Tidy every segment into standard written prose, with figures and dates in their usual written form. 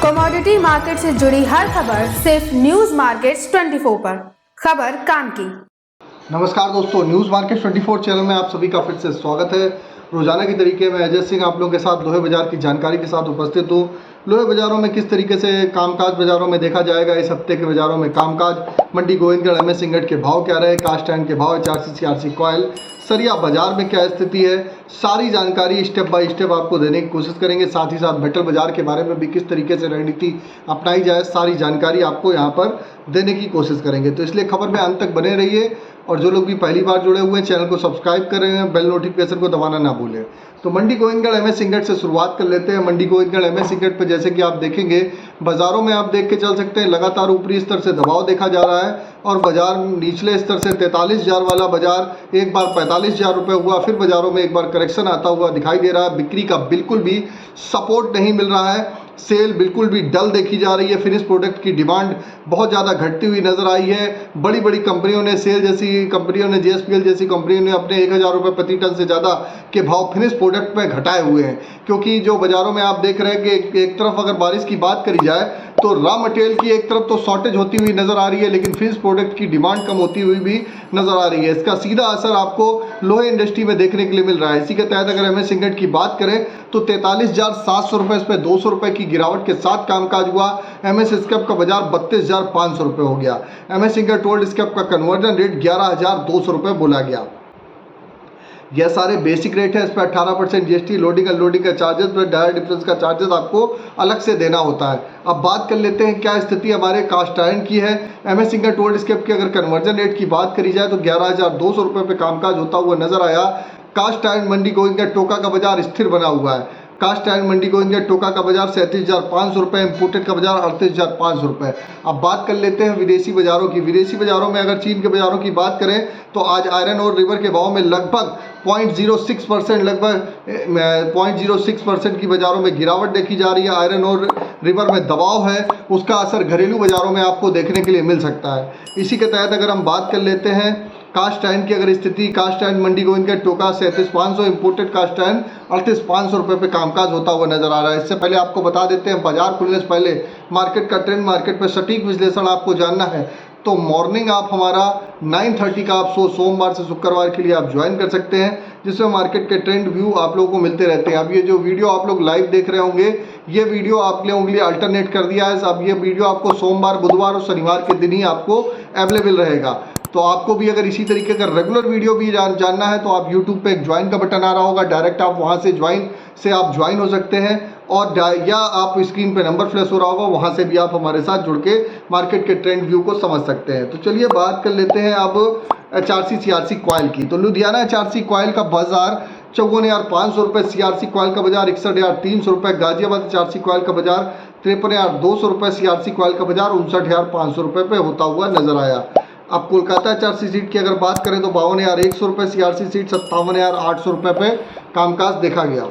Commodity market से जुड़ी हर खबर सिर्फ न्यूज मार्केट्स 24 पर। खबर काम की। नमस्कार दोस्तों, न्यूज़ मार्केट 24 चैनल में आप सभी का फिर से स्वागत है। रोजाना की तरीके में अजय सिंह आप लोगों के साथ लोहे बाजार की जानकारी के साथ उपस्थित हूँ। लोहे बाजारों में किस तरीके से कामकाज बाजारों में देखा जाएगा, इस हफ्ते के बाजारों में कामकाज, मंडी गोविंदगढ़ एमएस इंगट के भाव क्या रहे, कास्ट आयरन के भाव, HRC CRC कॉयल, सरिया बाजार में क्या स्थिति है, सारी जानकारी स्टेप बाय स्टेप आपको देने की कोशिश करेंगे। साथ ही साथ मेटल बाजार के बारे में भी किस तरीके से रणनीति अपनाई जाए, सारी जानकारी आपको यहाँ पर देने की कोशिश करेंगे। तो इसलिए खबर में अंत तक बने रहिए और जो लोग भी पहली बार जुड़े हुए हैं चैनल को सब्सक्राइब करें, बेल नोटिफिकेशन को दबाना ना भूलें। तो मंडी गोविंदगढ़ एमएस इंगट से शुरुआत कर लेते हैं। मंडी गोविंदगढ़ एमएस इंगट पर जैसे कि आप देखेंगे बाजारों में आप देख के चल सकते हैं, लगातार ऊपरी स्तर से दबाव देखा जा रहा है और बाजार निचले स्तर से 43,000 वाला बाजार एक बार 45,000 रुपये हुआ, फिर बाजारों में एक बार करेक्शन आता हुआ दिखाई दे रहा है। बिक्री का बिल्कुल भी सपोर्ट नहीं मिल रहा है, सेल बिल्कुल भी डल देखी जा रही है। फिनिश प्रोडक्ट की डिमांड बहुत ज़्यादा घटती हुई नजर आई है। बड़ी बड़ी कंपनियों ने, सेल जैसी कंपनियों ने, JSPL जैसी कंपनियों ने अपने 1,000 रुपये प्रति टन से ज़्यादा के भाव फिनिश प्रोडक्ट में घटाए हुए हैं, क्योंकि जो बाजारों में आप देख रहे हैं कि एक तरफ अगर बारिश की बात करी जाए तो रॉ मटेरियल की एक तरफ तो शॉर्टेज होती हुई नजर आ रही है, लेकिन फिनिश प्रोडक्ट की डिमांड कम होती हुई भी नजर आ रही है। इसका सीधा असर आपको लोहे इंडस्ट्री में देखने के लिए मिल रहा है। इसी के तहत अगर एमएस इंगट की बात करें तो 43,700 रुपये, इस पर 200 रुपये की गिरावट के साथ कामकाज हुआ। एमएस स्क्रैप का बाजार 32,500 रुपये हो गया। एमएस इंगट ओल्ड स्क्रैप का कन्वर्जन रेट 11,200 रुपये बोला गया। यह सारे बेसिक रेट है, इस पर 18% GST, लोडिंग अनलोडिंग का चार्जेस, पर डायर डिफरेंस का चार्जेस आपको अलग से देना होता है। अब बात कर लेते हैं क्या स्थिति हमारे कास्ट आयरन की है। एमएस इंगट ओल्ड स्क्रैप की अगर कन्वर्जन रेट की बात करी जाए तो 11,200 रुपये पे कामकाज होता हुआ नजर आया। कास्ट आयरन मंडी गोविंदगढ़ टोका का बाजार स्थिर बना हुआ है। कास्ट आयरन मंडी गोविंदगढ़ टोका का बाजार 37,500 रुपये, इंपोर्टेड का बाजार 38,500 रुपये। अब बात कर लेते हैं विदेशी बाजारों की। विदेशी बाजारों में अगर चीन के बाजारों की बात करें तो आज आयरन और रिवर के भाव में लगभग 0.06% लगभग 0.06% की बाजारों में गिरावट देखी जा रही है। आयरन और रिवर में दबाव है, उसका असर घरेलू बाजारों में आपको देखने के लिए मिल सकता है। इसी के तहत अगर हम बात कर लेते हैं कास्ट आयरन की अगर स्थिति, कास्ट आयरन मंडी गोविंदगढ़ टोका 37,500, इंपोर्टेड कास्ट आयरन 38,500 रुपये पे कामकाज होता हुआ नजर आ रहा है। इससे पहले आपको बता देते हैं बाजार खुलने से पहले मार्केट का ट्रेंड, मार्केट पे सटीक विश्लेषण आपको जानना है तो मॉर्निंग आप हमारा 9:30 का आप सोमवार से शुक्रवार के लिए आप ज्वाइन कर सकते हैं, जिसमें मार्केट के ट्रेंड व्यू आप लोगों को मिलते रहते हैं। अब ये जो वीडियो आप लोग लाइव देख रहे होंगे, ये वीडियो आप लोगों के लिए अल्टरनेट कर दिया है। अब ये वीडियो आपको सोमवार, बुधवार और शनिवार के दिन ही आपको अवेलेबल रहेगा। तो आपको भी अगर इसी तरीके का रेगुलर वीडियो भी जानना है तो आप यूट्यूब पे एक ज्वाइन का बटन आ रहा होगा, डायरेक्ट आप वहाँ से ज्वाइन हो सकते हैं, और या आप स्क्रीन पे नंबर फ्लैश हो रहा होगा, वहाँ से भी आप हमारे साथ जुड़ के मार्केट के ट्रेंड व्यू को समझ सकते हैं। तो चलिए बात कर लेते हैं अब HRC CRC कॉयल की। तो लुधियाना HRC कॉयल का बाजार 54,500 रुपये, CRC कॉयल का बाजार 61,300 रुपये, गाजियाबाद HRC कॉयल का बाजार 53,200 रुपये, CRC कॉयल का बाजार 59,500 रुपये पे होता हुआ नजर आया। अब कोलकाता HRC सीट की अगर बात करें तो 52,100 रुपये, CRC सीट 57,800 रुपये पे कामकाज देखा गया।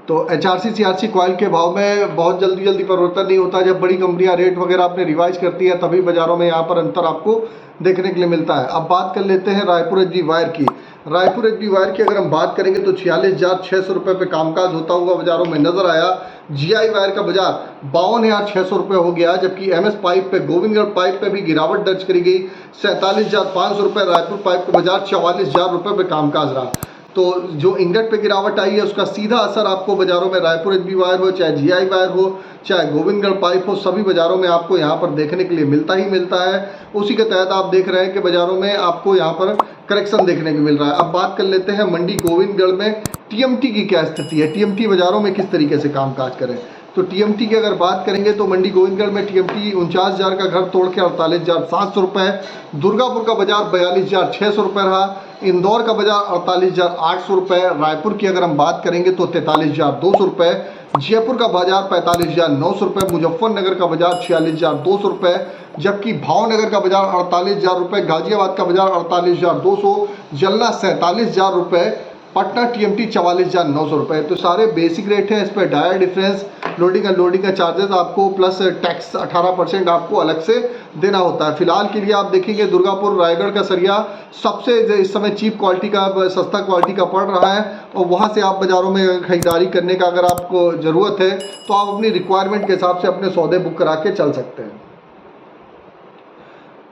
तो HRC CRC कॉयल के भाव में बहुत जल्दी परिवर्तन नहीं होता। जब बड़ी कंपनियां रेट वगैरह अपने रिवाइज करती है तभी बाजारों में यहाँ पर अंतर आपको देखने के लिए मिलता है। अब बात कर लेते हैं रायपुर HB वायर की। रायपुर HB वायर की अगर हम बात करेंगे तो 46,600 रुपये पे कामकाज होता हुआ बाजारों में नजर आया। GI वायर का बाजार 52,600 रुपये हो गया, जबकि MS पाइप पे, गोविंदगढ़ पाइप पे भी गिरावट दर्ज करी गई। 47,500 रुपये रायपुर पाइप का बाजार 44,000 रुपये पे कामकाज रहा। तो जो इंगट पे गिरावट आई है उसका सीधा असर आपको बाजारों में रायपुर HB वायर हो, चाहे GI वायर हो, चाहे गोविंदगढ़ पाइप हो, सभी बाजारों में आपको यहाँ पर देखने के लिए मिलता है। उसी के तहत आप देख रहे हैं कि बाजारों में आपको यहाँ पर करेक्शन देखने को मिल रहा है। अब बात कर लेते हैं मंडी गोविंदगढ़ में TMT की क्या स्थिति है, TMT बाजारों में किस तरीके से कामकाज करें। तो TMT की अगर बात करेंगे तो मंडी गोविंदगढ़ में TMT 49,000 का घर तोड़ के 48,700 रुपये, दुर्गापुर का बाजार 42,600 रुपये रहा, इंदौर का बाजार 48,800 रुपये, रायपुर की अगर हम बात करेंगे तो 43,200 रुपये, जयपुर का बाजार 45,900 रुपये, मुजफ्फरनगर का बाजार 46,200 रुपये, जबकि भावनगर का बाजार 48,000 रुपये, गाजियाबाद का बाजार 48,200, जलना 47,000 रुपये, पटना TMT 44,900 रुपये। तो सारे बेसिक रेट हैं। इस पर डायर डिफरेंस, लोडिंग अनलोडिंग का चार्जेस आपको प्लस टैक्स 18% आपको अलग से देना होता है। फिलहाल के लिए आप देखेंगे दुर्गापुर रायगढ़ का सरिया सबसे इस समय चीप क्वालिटी का, सस्ता क्वालिटी का पड़ रहा है, और वहाँ से आप बाज़ारों में खरीदारी करने का अगर आपको ज़रूरत है तो आप अपनी रिक्वायरमेंट के हिसाब से अपने सौदे बुक करा के चल सकते हैं।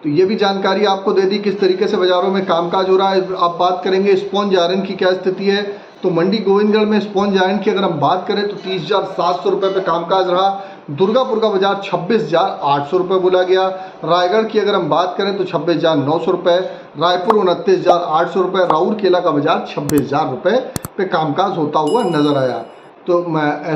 तो ये भी जानकारी आपको दे दी किस तरीके से बाज़ारों में कामकाज हो रहा है। आप बात करेंगे स्पॉन्ज आयरन की क्या स्थिति है, तो मंडी गोविंदगढ़ में स्पॉन्ज आयरन की अगर हम बात करें तो 30,700 रुपये पे कामकाज रहा। दुर्गापुर का बाजार 26,800 रुपये बोला गया। रायगढ़ की अगर हम बात करें तो 26,900 रुपये, रायपुर 29,800 रुपये, राउरकेला का बाजार 26,000 रुपये पे कामकाज होता हुआ नजर आया। तो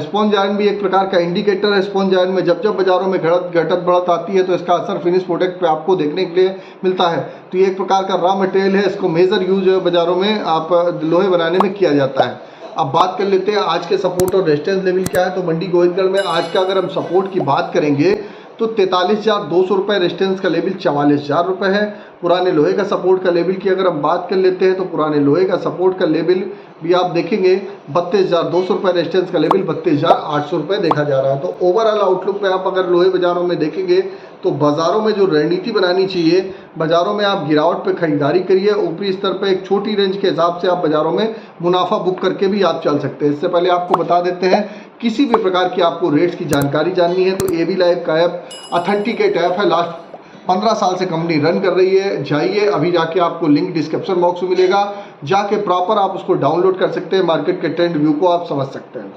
स्पॉन्ज आयरन भी एक प्रकार का इंडिकेटर है। स्पॉन्ज आयरन में जब जब बाज़ारों में घटत बढ़त आती है तो इसका असर फिनिश प्रोडक्ट पे आपको देखने के लिए मिलता है। तो ये एक प्रकार का रॉ मटेरियल है, इसको मेजर यूज बाज़ारों में आप लोहे बनाने में किया जाता है। अब बात कर लेते हैं आज के सपोर्ट और रेजिस्टेंस लेवल क्या है। तो मंडी गोविंदगढ़ में आज का अगर हम सपोर्ट की बात करेंगे तो 43,200 रुपये, रेजिस्टेंस का लेवल 44,000 रुपये है। पुराने लोहे का सपोर्ट का लेवल की अगर हम बात कर लेते हैं तो पुराने लोहे का सपोर्ट का लेवल भी आप देखेंगे 32,200 रुपये, रेजिस्टेंस का लेवल 32,800 रुपये देखा जा रहा है। तो ओवरऑल आउटलुक में आप अगर लोहे बाज़ारों में देखेंगे तो बाज़ारों में जो रणनीति बनानी चाहिए, बाज़ारों में आप गिरावट पे खरीदारी करिए, ऊपरी स्तर पे एक छोटी रेंज के हिसाब से आप बाज़ारों में मुनाफा बुक करके भी आप चल सकते हैं। इससे पहले आपको बता देते हैं किसी भी प्रकार की आपको रेट्स की जानकारी जाननी है तो एबी लाइव का ऐप ऑथेंटिकेट ऐप है, लास्ट 15 साल से कंपनी रन कर रही है। जाइए अभी जाके, आपको लिंक डिस्क्रिप्शन बॉक्स में मिलेगा, जाके प्रॉपर आप उसको डाउनलोड कर सकते हैं, मार्केट के ट्रेंड व्यू को आप समझ सकते हैं।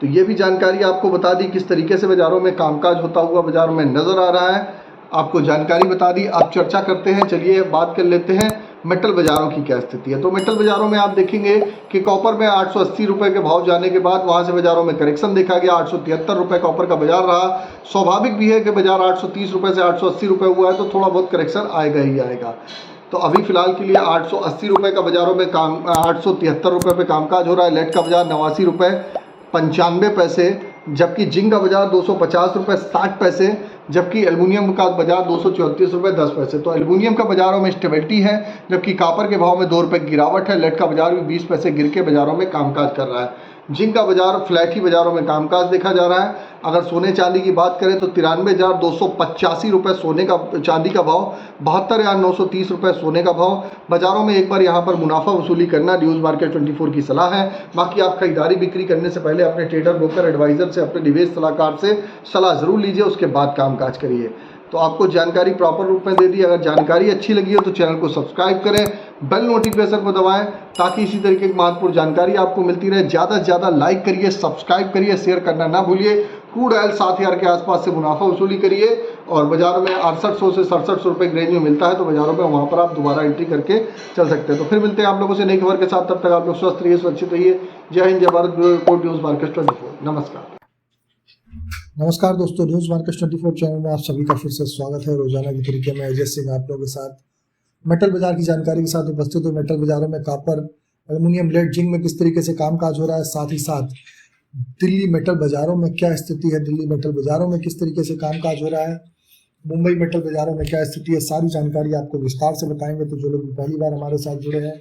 तो ये भी जानकारी आपको बता दी किस तरीके से बाज़ारों में कामकाज होता हुआ बाज़ारों में नज़र आ रहा है, आपको जानकारी बता दी। आप चर्चा करते हैं, चलिए बात कर लेते हैं मेटल बाज़ारों की क्या स्थिति है। तो मेटल बाज़ारों में आप देखेंगे कि कॉपर में 880 रुपये के भाव जाने के बाद वहाँ से बाज़ारों में करेक्शन देखा गया। 873 रुपये कॉपर का बाज़ार रहा। स्वाभाविक भी है कि बाज़ार 830 रुपये से 880 रुपये हुआ है तो थोड़ा बहुत करेक्शन आएगा ही आएगा। तो अभी फिलहाल के लिए 880 रुपये का बाज़ारों में 873 रुपये पे कामकाज हो रहा है। लेड का बाज़ार 89 रुपये 95 पैसे, जबकि जिंक का बाजार 250 रुपये 60 पैसे, जबकि एल्युमिनियम का बाजार 234 रुपये 10 पैसे। तो एल्युमिनियम का बाजारों में स्टेबिलिटी है, जबकि कॉपर के भाव में 2 रुपये गिरावट है। लेड का बाजार भी 20 पैसे गिर के बाजारों में कामकाज कर रहा है। जिंक का बाजार फ्लैट ही बाजारों में कामकाज देखा जा रहा है। अगर सोने चांदी की बात करें तो 93,285 रुपये सोने का चांदी का भाव, 72,930 रुपये सोने का भाव। बाजारों में एक बार यहाँ पर मुनाफा वसूली करना न्यूज़ मार्केट 24 की सलाह है। बाकी आप खरीदारी बिक्री करने से पहले अपने ट्रेडर, ब्रोकर, एडवाइजर से, अपने निवेश सलाहकार से सलाह ज़रूर लीजिए, उसके बाद कामकाज करिए। तो आपको जानकारी प्रॉपर रूप में दे दी। अगर जानकारी अच्छी लगी हो तो चैनल को सब्सक्राइब करें, बेल नोटिफिकेशन को दबाएं ताकि इसी तरीके की महत्वपूर्ण जानकारी आपको मिलती रहे। ज़्यादा से ज़्यादा लाइक करिए, सब्सक्राइब करिए, शेयर करना ना भूलिए। क्रूड ऑयल 7,000 के आसपास से मुनाफा वसूली करिए और बाज़ारों में 6800 से 6700 रुपये की रेंज में मिलता है तो बाज़ारों में वहाँ पर आप दोबारा एंट्री करके चल सकते हैं। तो फिर मिलते हैं आप लोगों से नई खबर के साथ। तब तक आप लोग स्वस्थ रहिए, सुरक्षित रहिए। जय हिंद, जय Bharat. Bureau report news market 24। नमस्कार। नमस्कार दोस्तों, न्यूज़ मार्केट 24 चैनल में आप सभी का फिर से स्वागत है। रोजाना के तरीके में अजय सिंह आप लोगों के साथ मेटल बाजार की जानकारी के साथ उपस्थित हो। मेटल बाजारों में कॉपर, एल्युमिनियम, लेड, जिंक में किस तरीके से कामकाज हो रहा है, साथ ही साथ दिल्ली मेटल बाजारों में क्या स्थिति है, दिल्ली मेटल बाजारों में किस तरीके से कामकाज हो रहा है, मुंबई मेटल बाजारों में क्या स्थिति है, सारी जानकारी आपको विस्तार से बताएंगे। तो जो लोग पहली बार हमारे साथ जुड़े हैं,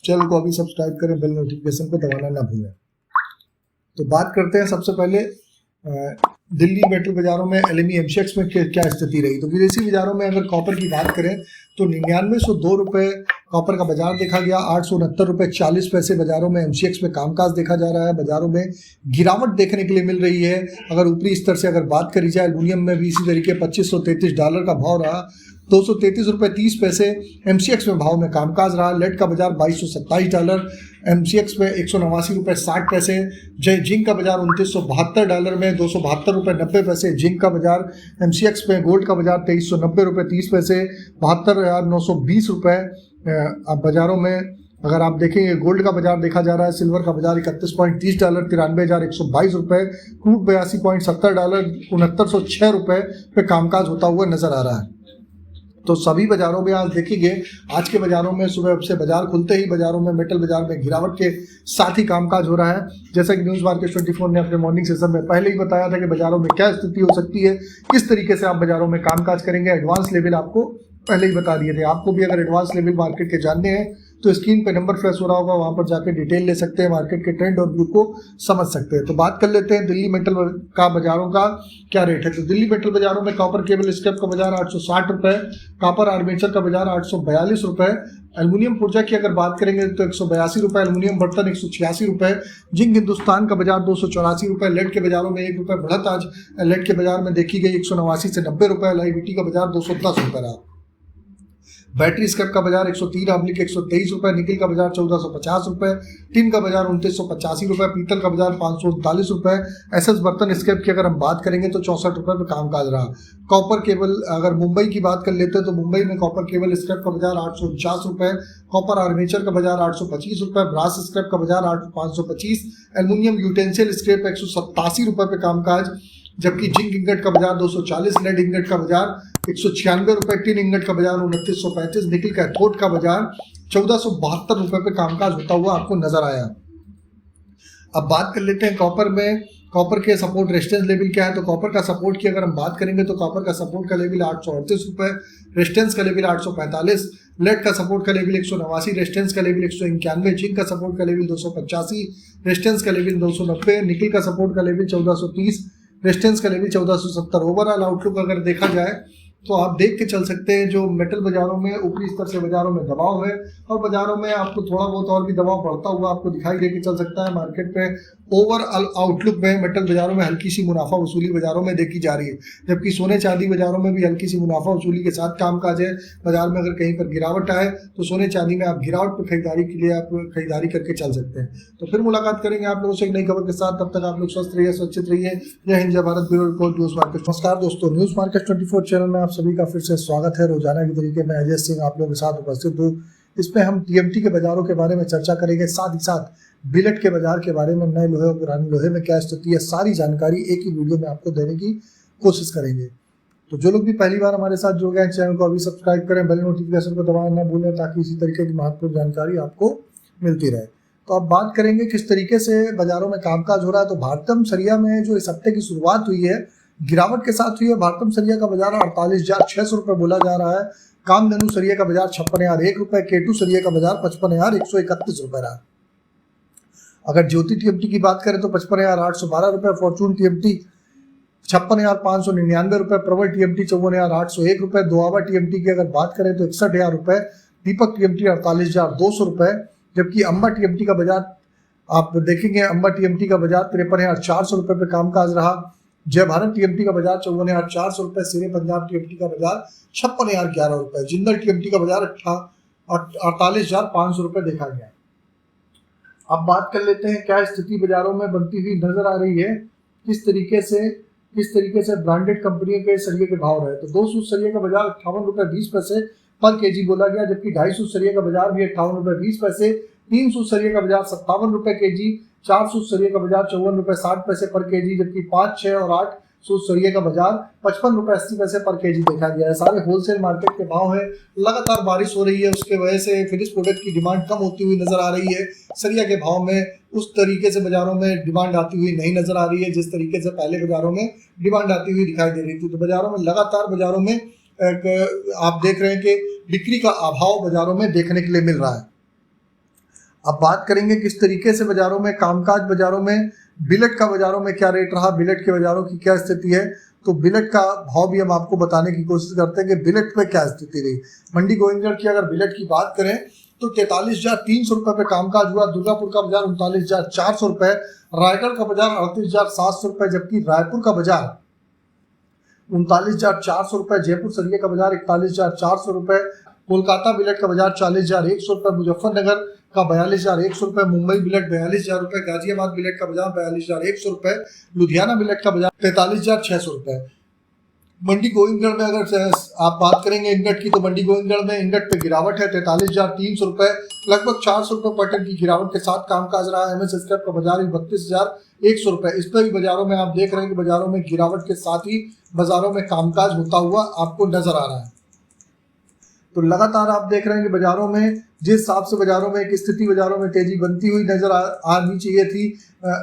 चैनल को अभी सब्सक्राइब करें, बेल नोटिफिकेशन को दबाना ना भूलें। तो बात करते हैं सबसे पहले दिल्ली मेटल बाजारों में LME MCX में क्या स्थिति रही। तो विदेशी बाजारों में अगर कॉपर की बात करें तो 9902 रुपये कॉपर का बाजार देखा गया। 869 रुपये 40 पैसे बाजारों में MCX में कामकाज देखा जा रहा है। बाजारों में गिरावट देखने के लिए मिल रही है। अगर ऊपरी स्तर से अगर बात करी जाए, एल्युमिनियम में भी इसी तरीके $2533 का भाव रहा। 233 रुपये 30 पैसे MCX में भाव में कामकाज रहा। लेड का बाजार $2227, MCX में 189 रुपये 60 पैसे। जिंक का बाजार $2972 में 272 रुपये 90 पैसे जिंक का बाजार। MCX में गोल्ड का बाजार 2390 रुपये 30 पैसे, 72,920 रुपये। अब बाजारों में अगर आप देखेंगे, गोल्ड का बाजार देखा जा रहा है। सिल्वर का बाजार $31.30, $93,122 रुपये। क्रूड $82.70, $6906 रुपये पे कामकाज होता हुआ नजर आ रहा है। तो सभी बाजारों में आज देखेंगे, आज के बाजारों में सुबह से बाजार खुलते ही बाजारों में मेटल बाजार में गिरावट के साथ ही कामकाज हो रहा है। जैसा कि न्यूज़ मार्केट 24 ने अपने मॉर्निंग सेशन में पहले ही बताया था कि बाजारों में क्या स्थिति हो सकती है, किस तरीके से आप बाजारों में कामकाज करेंगे। एडवांस लेवल आपको पहले ही बता दिए थे। आपको भी अगर एडवांस लेवल मार्केट के जानने हैं तो स्क्रीन पे नंबर फ्लैश हो रहा होगा, वहाँ पर जाकर डिटेल ले सकते हैं, मार्केट के ट्रेंड और व्यू को समझ सकते हैं। तो बात कर लेते हैं दिल्ली मेटल का बाजारों का क्या रेट है। तो दिल्ली मेटल बाजारों में कॉपर केबल स्क्रैप का बाजार 860 रुपये, कॉपर आर्मेचर का बाजार 842 रुपये, एल्युमिनियम पुर्जा की अगर बात करेंगे तो 182 रुपये, एल्युमिनियम बर्तन 186 रुपये, जिंक हिंदुस्तान का बाजार 284 रुपये, लेड के बाजारों में 1 रुपये बढ़त आज लेड के बाजार में देखी गई 189 से 90 रुपये, LIBT का बाजार 210 रुपये रहा। बैटरी स्क्रैप का बाजार 103/123 रुपये, निकल का बाजार 1450 रुपये, टिन का बाजार 2985 रुपये, पीतल का बाजार 539 रुपये, SS बर्तन स्क्रैप की अगर हम बात करेंगे तो 64 रुपये पे कामकाज रहा। कॉपर केबल अगर मुंबई की बात कर लेते हैं तो मुंबई में कॉपर केबल स्क्रैप का बाजार 849 रुपये, कॉपर आर्मेचर का बाजार 825 रुपये, ब्रास स्क्रैप का बाजार 525, एल्युमिनियम यूटेंसिल स्क्रैप 187 रुपये पे कामकाज, जबकि जिंक इंगट का बाजार 240, लेड इंगट का बाजार 196 रुपये, टिन इंगट का बाजार 2935, निकल कैथोड का बाजार 1472 रुपये पे कामकाज होता हुआ आपको नजर आया। अब बात कर लेते हैं कॉपर में, कॉपर के सपोर्ट रेजिस्टेंस लेवल क्या है। तो कॉपर का सपोर्ट की अगर हम बात करेंगे तो कॉपर का सपोर्ट का लेवल 838 रुपये, रेजिस्टेंस का लेवल 845, लेड का सपोर्ट का लेवल 189, रेजिस्टेंस का लेवल 191, जिंक का सपोर्ट का लेवल 285, रेजिस्टेंस का लेवल 290, निकल का सपोर्ट का लेवल 1430, रेजिस्टेंस का लेवल 1470। ओवरऑल आउटलुक अगर देखा जाए तो आप देख के चल सकते हैं जो मेटल बाजारों में ऊपरी स्तर से बाजारों में दबाव है और बाजारों में आपको थोड़ा बहुत और भी दबाव बढ़ता हुआ आपको दिखाई दे के चल सकता है। मार्केट में ओवरऑल आउटलुक में मेटल बाजारों में हल्की सी मुनाफा वसूली बाजारों में देखी जा रही है, जबकि सोने चांदी बाजारों में भी हल्की सी मुनाफा वसूली के साथ कामकाज है। बाजार में अगर कहीं पर गिरावट आए तो सोने चांदी में आप गिरावट पर खरीदारी के लिए आप खरीदारी करके चल सकते हैं। तो फिर मुलाकात करेंगे आप लोगों से एक नई खबर के साथ, तब तक आप लोग स्वस्थ रहिए, सुरक्षित रहिए। जय हिंद, जय Bharat. Bureau report, news market. नमस्कार दोस्तों, न्यूज मार्केट 24 चैनल में आप सभी का फिर से स्वागत है। रोजाना के तरीके में अजय सिंह आप लोगों के साथ उपस्थित हूँ। इसमें हम TMT के बाजारों के बारे में चर्चा करेंगे, साथ ही साथ बिलेट के बाजार के बारे में, नए लोहे और पुराने लोहे में क्या स्थिति है, सारी जानकारी एक ही वीडियो में आपको देने की कोशिश करेंगे। तो जो लोग भी पहली बार हमारे साथ जुड़ गए हैं, चैनल को अभी सब्सक्राइब करें, बेल नोटिफिकेशन को दबाना ना भूलें ताकि इसी तरीके की महत्वपूर्ण जानकारी आपको मिलती रहे। तो अब बात करेंगे किस तरीके से बाजारों में कामकाज हो रहा है। तो भारतम सरिया में जो इस हफ्ते की शुरुआत हुई है गिरावट के साथ हुई है। भारतम सरिया का बाजार 48,600 रुपये बोला जा रहा है। कामधेनु सरिया का बाजार 56,001 रुपये, K2 सरिया का बाजार 55,131 रुपये रहा। अगर ज्योति TMT की बात करें तो 55,812 रुपये, फॉर्चून TMT 56,599 रुपये, प्रबल TMT 54,801 रुपये, दोआबा TMT की अगर बात करें तो 61,000 रुपये, दीपक TMT 48,200 रुपये, जबकि अंबा TMT का बाजार आप देखेंगे, अंबा TMT का बाजार 53,400 रुपये पे कामकाज रहा। जय भारत TMT का बाजार 54,400 रुपये, शेरे पंजाब TMT का बाजार 56,011 रुपये, जिंदल TMT का बाजार 48,500 रुपये देखा गया। अब बात कर लेते हैं क्या स्थिति बाजारों में बनती हुई नजर आ रही है, किस तरीके से ब्रांडेड कंपनियों के सरिये के भाव रहे। तो 2 सूत सरिये का बाजार 58 रुपये 20 पैसे पर केजी बोला गया, जबकि 2.5 सूत सरिये का बाजार भी 58 रुपये 20 पैसे, 3 सूत सरिये का बाजार 57 रुपये केजी, 4 सूत सरिये का बाजार 54 रुपये 60 पैसे पर केजी, जबकि 5, 6 और 8 सूत सरिये का बाजार 55 रुपये 80 पैसे पर केजी देखा गया है। सारे होलसेल मार्केट के भाव है। लगातार बारिश हो रही है, उसके वजह से फिनिश प्रोडक्ट की डिमांड कम होती हुई नजर आ रही है। सरिया के भाव में उस तरीके से बाजारों में डिमांड आती हुई नहीं नजर आ रही है जिस तरीके से पहले बाजारों में डिमांड आती हुई दिखाई दे रही थी। तो बाजारों में लगातार आप देख रहे हैं कि बिक्री का अभाव बाजारों में देखने के लिए मिल रहा है। अब बात करेंगे किस तरीके से बाजारों में कामकाज, बाजारों में बिलेट का बाजारों में क्या रेट रहा, बिलेट के बाजारों की क्या स्थिति है। तो बिलेट का भाव भी हम आपको बताने की कोशिश करते हैं कि बिलेट पे क्या स्थिति रही। मंडी गोविंदगढ़ की अगर बिलेट की बात करें तो 43,300 रुपये पे कामकाज हुआ। दुर्गापुर का बाजार 39,400 रुपये, रायगढ़ का बाजार 38,700 रुपये, जबकि रायपुर का बाजार 39,400 रुपये, जयपुर सरिये का बाजार 41,400 रुपये, कोलकाता बिलेट का बाजार 40,100 रुपये, मुजफ्फरनगर का 42,100 रुपये, मुंबई बिलेट 42,000 रुपये, गाजियाबाद बिलेट का बाजार 42,100 रुपये, लुधियाना बिलेट का बाजार 43,600 रुपये। मंडी गोविंदगढ़ में अगर आप बात करेंगे इंगट की, तो मंडी गोविंदगढ़ में इंगट पे गिरावट है 43,300 रुपये, लगभग 400 रुपये पर टन की गिरावट के साथ कामकाज रहा। MS स्क्रैप का बाजार 32,100 रुपये। इस पर भी बाजारों में आप देख रहे हैं कि बाजारों में गिरावट के साथ ही बाजारों में कामकाज होता हुआ आपको नजर आ रहा है। तो लगातार आप देख रहे हैं कि बाजारों में जिस हिसाब से बाजारों में एक स्थिति बाजारों में तेजी बनती हुई नजर आनी चाहिए थी,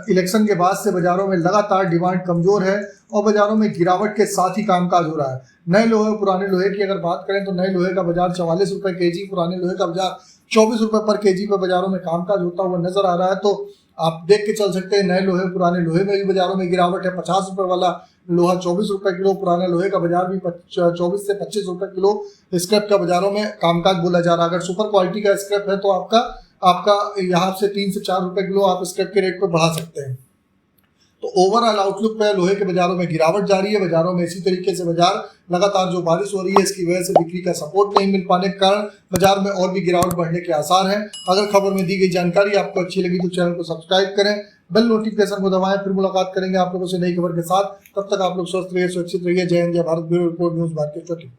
इलेक्शन के बाद से बाजारों में लगातार डिमांड कमजोर है और बाजारों में गिरावट के साथ ही कामकाज हो रहा है। नए लोहे पुराने लोहे की अगर बात करें तो नए लोहे का बाजार 44 रुपये केजी, पुराने लोहे का बाजार 24 रुपए पर केजी पे बाजारों में कामकाज होता हुआ नजर आ रहा है। तो आप देख के चल सकते हैं नए लोहे पुराने लोहे में भी बाजारों में गिरावट है। 50 रुपए वाला लोहा 24 रुपए किलो, पुराना लोहे का बाजार भी 24 से 25 रुपए किलो स्क्रैप का बाजारों में कामकाज बोला जा रहा है। अगर सुपर क्वालिटी का स्क्रैप है तो आपका यहाँ से 3 से 4 रुपए किलो आप स्क्रैप के रेट पर बढ़ा सकते हैं। तो ओवरऑल आउटलुक पे लोहे के बाजारों में गिरावट जारी है। बाजारों में इसी तरीके से बाजार लगातार जो बारिश हो रही है इसकी वजह से बिक्री का सपोर्ट नहीं मिल पाने के कारण बाजार में और भी गिरावट बढ़ने के आसार हैं। अगर खबर में दी गई जानकारी आपको अच्छी लगी तो चैनल को सब्सक्राइब करें, बेल नोटिफिकेशन को दबाएं। फिर मुलाकात करेंगे आप लोगों से नई खबर के साथ। तब तक आप लोग स्वस्थ रहिए, सुरक्षित रहिए। जय हिंद, जय Bharat. Bureau report, news market 24।